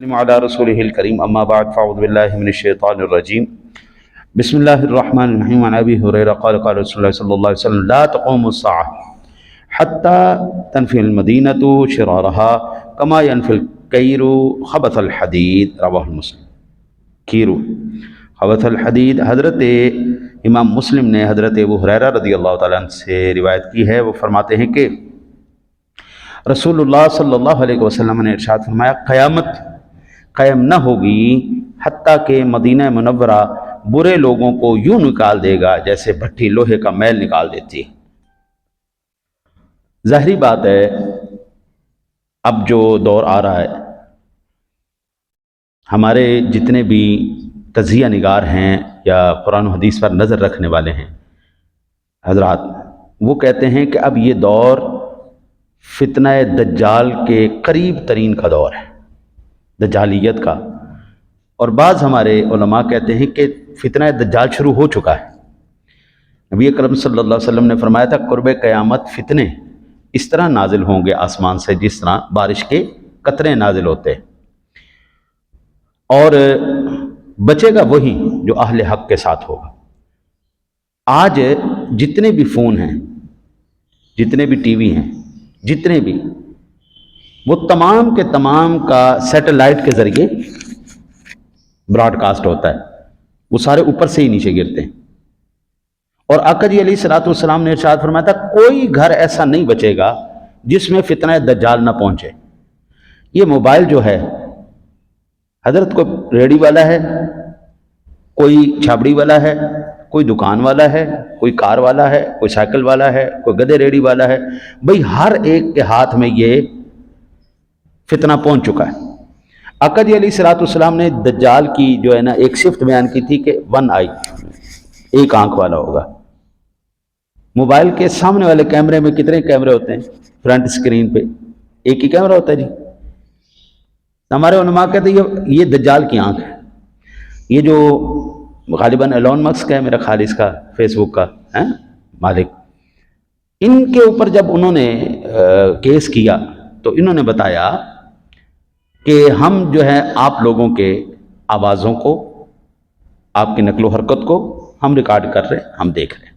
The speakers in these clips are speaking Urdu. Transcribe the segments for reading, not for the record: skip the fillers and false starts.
على رسوله الكريم اما بعد فاعوذ بالله من الشيطان الرجيم بسم الله الرحمن الرحيم عن ابي هريره قال رسول الله صلى الله عليه وسلم لا تقوم الساعه حتى تنفي المدينه شرارها كما ينفي الكير خبث الحديد رواه مسلم. کیرو خبث الحدید حضرت امام مسلم نے حضرت ابو ہریرہ رضی اللہ تعالیٰ عنہ سے روایت کی ہے. وہ فرماتے ہیں کہ رسول اللہ صلی اللہ علیہ وسلم نے ارشاد فرمایا قیامت قائم نہ ہوگی حتیٰ کہ مدینہ منورہ برے لوگوں کو یوں نکال دے گا جیسے بھٹی لوہے کا میل نکال دیتی ہے. ظاہری بات ہے اب جو دور آ رہا ہے ہمارے جتنے بھی تجزیہ نگار ہیں یا قرآن و حدیث پر نظر رکھنے والے ہیں حضرات، وہ کہتے ہیں کہ اب یہ دور فتنہ دجال کے قریب ترین کا دور ہے، دجالیت کا. اور بعض ہمارے علماء کہتے ہیں کہ فتنہ دجال شروع ہو چکا ہے. نبی اکرم صلی اللہ علیہ وسلم نے فرمایا تھا قرب قیامت فتنے اس طرح نازل ہوں گے آسمان سے جس طرح بارش کے قطرے نازل ہوتے ہیں، اور بچے گا وہی جو اہل حق کے ساتھ ہوگا. آج جتنے بھی فون ہیں، جتنے بھی ٹی وی ہیں، جتنے بھی، وہ تمام کے تمام کا سیٹلائٹ کے ذریعے براڈ کاسٹ ہوتا ہے، وہ سارے اوپر سے ہی نیچے گرتے ہیں. اور آقا جی علیہ الصلوۃ والسلام نے ارشاد فرمایا تھا کوئی گھر ایسا نہیں بچے گا جس میں فتنہ دجال نہ پہنچے. یہ موبائل جو ہے حضرت، کوئی ریڑی والا ہے، کوئی چھابڑی والا ہے، کوئی دکان والا ہے، کوئی کار والا ہے، کوئی سائیکل والا ہے، کوئی گدھے ریڑی والا ہے، بھئی ہر ایک کے ہاتھ میں یہ فتنہ پہنچ چکا ہے. آقا جی علیہ الصلوۃ والسلام نے دجال کی جو ہے نا ایک صفت بیان کی تھی کہ ون آئی، ایک آنکھ والا ہوگا. موبائل کے سامنے والے کیمرے میں کتنے کیمرے ہوتے ہیں؟ فرنٹ سکرین پہ ایک ہی کیمرہ ہوتا ہے جی. ہمارے علماء کہتے ہیں یہ دجال کی آنکھ ہے. یہ جو غالباً ایلون مسک ہے میرا خیال اس کا فیس بک کا مالک، ان کے اوپر جب انہوں نے کیس کیا تو انہوں نے بتایا کہ ہم جو ہے آپ لوگوں کے آوازوں کو، آپ کی نقل و حرکت کو ہم ریکارڈ کر رہے ہیں، ہم دیکھ رہے ہیں.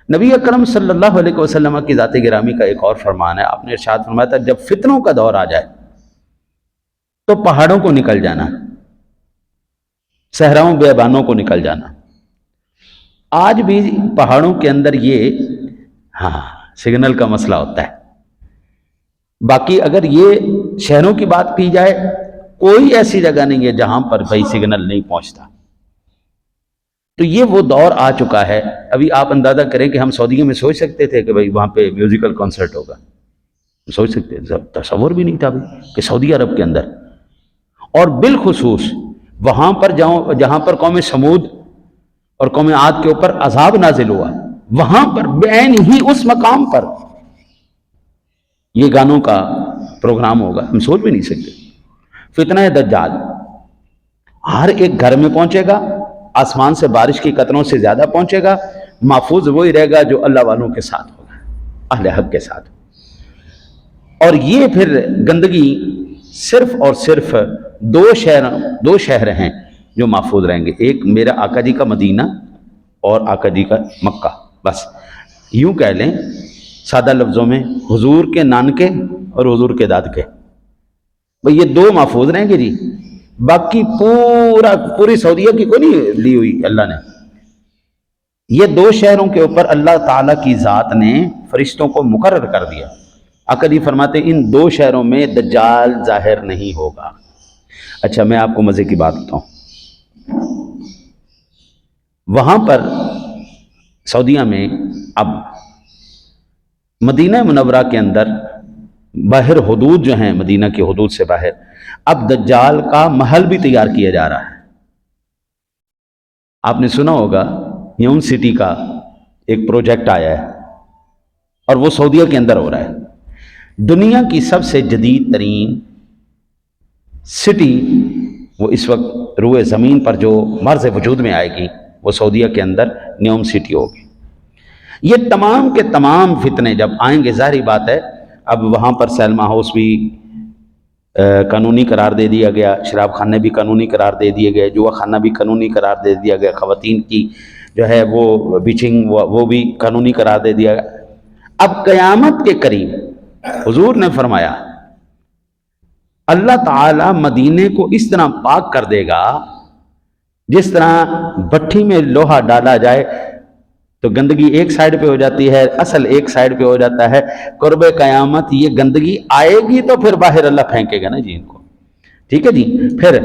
نبی اکرم صلی اللہ علیہ وسلم کی ذات گرامی کا ایک اور فرمان ہے، آپ نے ارشاد فرمایا تھا جب فتنوں کا دور آ جائے تو پہاڑوں کو نکل جانا، صحراؤں بیابانوں کو نکل جانا. آج بھی پہاڑوں کے اندر یہ سگنل کا مسئلہ ہوتا ہے. باقی اگر یہ شہروں کی بات کی جائے کوئی ایسی جگہ نہیں ہے جہاں پر بھائی سگنل نہیں پہنچتا. تو یہ وہ دور آ چکا ہے. ابھی آپ اندازہ کریں کہ ہم سعودیہ میں سوچ سکتے تھے کہ بھائی وہاں پہ میوزیکل کنسرٹ ہوگا؟ سوچ سکتے تھے؟ تصور بھی نہیں تھا کہ سعودی عرب کے اندر، اور بالخصوص وہاں پر جہاں پر قوم سمود اور قوم عاد کے اوپر عذاب نازل ہوا، وہاں پر بعین ہی اس مقام پر یہ گانوں کا پروگرام ہوگا. ہم سوچ بھی نہیں سکتے. فتنہ دجال ہر ایک گھر میں پہنچے گا، آسمان سے بارش کی قطروں سے زیادہ پہنچے گا. محفوظ وہی رہے گا جو اللہ والوں کے ساتھ ہوگا، اہل حق کے ساتھ. اور یہ پھر گندگی صرف اور صرف دو شہر ہیں جو محفوظ رہیں گے. ایک میرا آقا جی کا مدینہ اور آقا جی کا مکہ. بس یوں کہہ لیں سادہ لفظوں میں، حضور کے نانکے اور حضور کے دادکے، بھئی یہ دو محفوظ رہیں گے جی. باقی پوری سعودیہ کی کوئی نہیں لی ہوئی اللہ نے. یہ دو شہروں کے اوپر اللہ تعالیٰ کی ذات نے فرشتوں کو مقرر کر دیا. آقا جی فرماتے ان دو شہروں میں دجال ظاہر نہیں ہوگا. اچھا میں آپ کو مزے کی بات بتاؤں، وہاں پر سعودیہ میں اب مدینہ منورہ کے اندر باہر حدود جو ہیں، مدینہ کی حدود سے باہر، اب دجال کا محل بھی تیار کیا جا رہا ہے. آپ نے سنا ہوگا نیوم سٹی کا ایک پروجیکٹ آیا ہے اور وہ سعودیہ کے اندر ہو رہا ہے. دنیا کی سب سے جدید ترین سٹی وہ اس وقت روئے زمین پر جو مرز وجود میں آئے گی وہ سعودیہ کے اندر نیوم سٹی ہوگی. یہ تمام کے تمام فتنے جب آئیں گے، ظاہری بات ہے اب وہاں پر سینما ہاؤس بھی قانونی قرار دے دیا گیا، شراب خانے بھی قانونی قرار دے دیے گئے، جوا خانہ بھی قانونی قرار دے دیا گیا، خواتین کی جو ہے وہ بیچنگ وہ بھی قانونی قرار دے دیا گیا۔ اب قیامت کے قریب حضور نے فرمایا اللہ تعالی مدینے کو اس طرح پاک کر دے گا جس طرح بھٹی میں لوہا ڈالا جائے تو گندگی ایک سائیڈ پہ ہو جاتی ہے، اصل ایک سائیڈ پہ ہو جاتا ہے۔ قرب قیامت یہ گندگی آئے گی تو پھر باہر اللہ پھینکے گا نا جی ان کو، ٹھیک ہے جی۔ پھر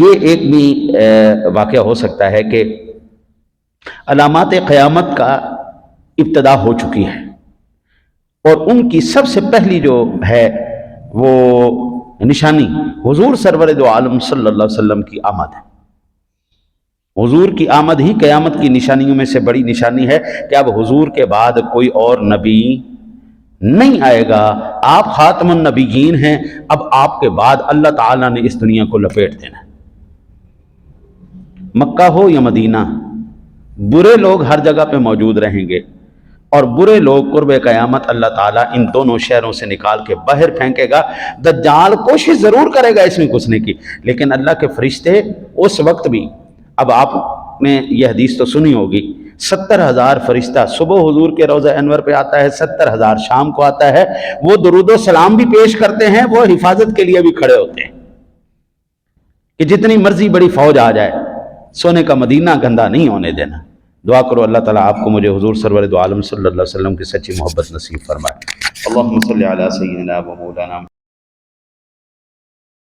یہ ایک بھی واقعہ ہو سکتا ہے کہ علامات قیامت کا ابتدا ہو چکی ہے، اور ان کی سب سے پہلی جو ہے وہ نشانی حضور سرور دو عالم صلی اللہ علیہ وسلم کی آمد ہے۔ حضور کی آمد ہی قیامت کی نشانیوں میں سے بڑی نشانی ہے کہ اب حضور کے بعد کوئی اور نبی نہیں آئے گا، آپ خاتم النبیین ہیں، اب آپ کے بعد اللہ تعالیٰ نے اس دنیا کو لپیٹ دینا ہے۔ مکہ ہو یا مدینہ، برے لوگ ہر جگہ پہ موجود رہیں گے، اور برے لوگ قرب قیامت اللہ تعالیٰ ان دونوں شہروں سے نکال کے باہر پھینکے گا۔ دجال کوشش ضرور کرے گا اس میں گھسنے کی، لیکن اللہ کے فرشتے اس وقت بھی، اب آپ نے یہ حدیث تو سنی ہوگی، 70,000 فرشتہ صبح حضور کے روضہ انور پہ آتا ہے، 70,000 شام کو آتا ہے، وہ درود و سلام بھی پیش کرتے ہیں، وہ حفاظت کے لیے بھی کھڑے ہوتے ہیں کہ جتنی مرضی بڑی فوج آ جائے سونے کا مدینہ گندہ نہیں ہونے دینا۔ دعا کرو اللہ تعالیٰ آپ کو مجھے حضور سرور دو عالم صلی اللہ علیہ وسلم کی سچی محبت نصیب فرمائے۔ اللہم صلی علی سیدنا و مولانا